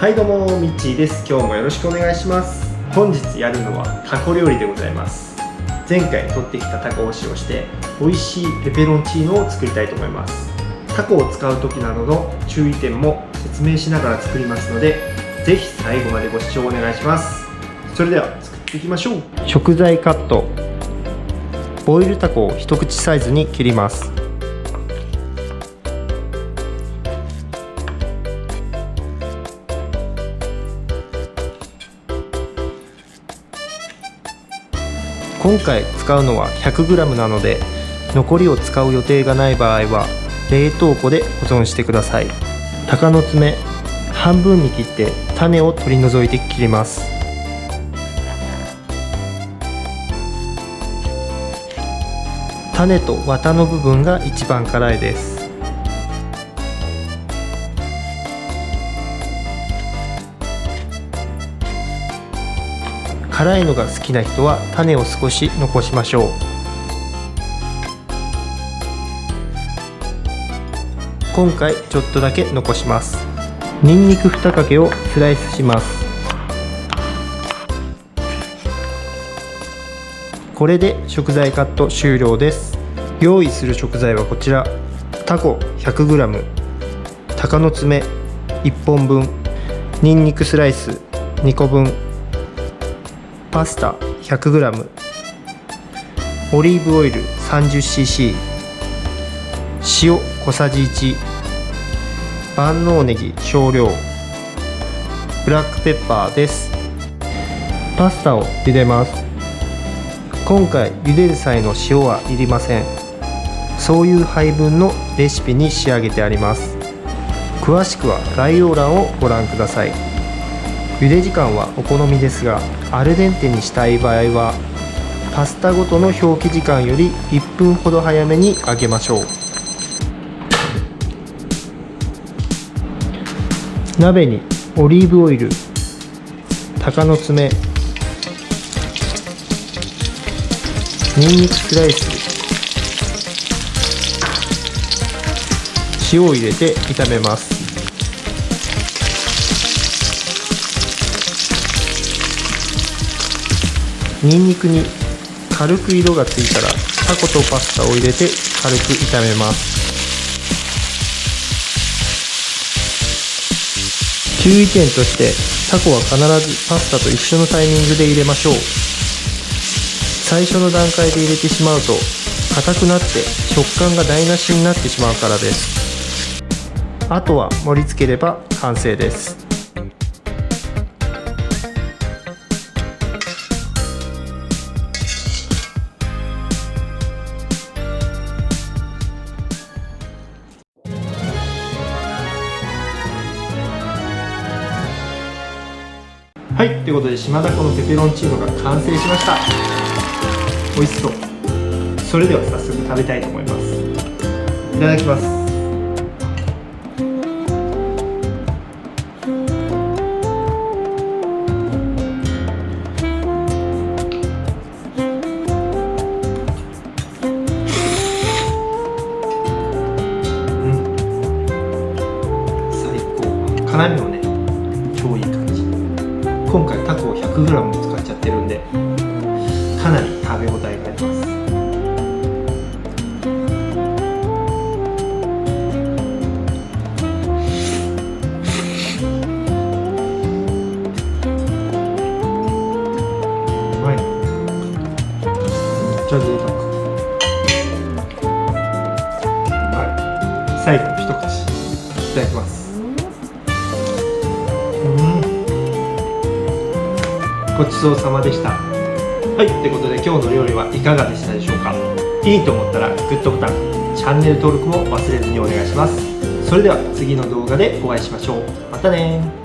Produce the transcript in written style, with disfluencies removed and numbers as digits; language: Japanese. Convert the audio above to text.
はいどうも、みっちーです。今日もよろしくお願いします。本日やるのはタコ料理でございます。前回取ってきたタコを使用して美味しいペペロンチーノを作りたいと思います。タコを使う時などの注意点も説明しながら作りますので、ぜひ最後までご視聴お願いします。それでは作っていきましょう。食材カット。ボイルタコを一口サイズに切ります。今回使うのは 100g なので、残りを使う予定がない場合は冷凍庫で保存してください。鷹の爪、半分に切って種を取り除いて切ります。種と綿の部分が一番辛いです。辛いのが好きな人は種を少し残しましょう。今回ちょっとだけ残します。ニンニク2かけをスライスします。これで食材カット終了です。用意する食材はこちら。タコ 100g、 鷹の爪1本分、ニンニクスライス2個分、パスタ 100g、 オリーブオイル 30cc、 塩小さじ1、万能ネギ少量、ブラックペッパーです。パスタを茹でます。今回茹でる際の塩はいりません。そういう配分のレシピに仕上げてあります。詳しくは概要欄をご覧ください。茹で時間はお好みですが、アルデンテにしたい場合はパスタごとの表記時間より1分ほど早めに揚げましょう。鍋にオリーブオイル、鷹の爪、ニンニクスライス、塩を入れて炒めます。ニンニクに軽く色がついたらタコとパスタを入れて軽く炒めます。注意点として、タコは必ずパスタと一緒のタイミングで入れましょう。最初の段階で入れてしまうと硬くなって食感が台無しになってしまうからです。あとは盛り付ければ完成です。はい、ということで島ダコのペペロンチーノが完成しました。美味しそう。それでは早速食べたいと思います。いただきます。最高。辛みもね、超いい感じ。今回タコを 100g も使っちゃってるんで、かなり食べ応えがあります。うまいね。めっちゃ贅沢。最後の一口いただきます。ごちそうさまでした。はい、ということで今日の料理はいかがでしたでしょうか。いいと思ったらグッドボタン、チャンネル登録も忘れずにお願いします。それでは次の動画でお会いしましょう。またね。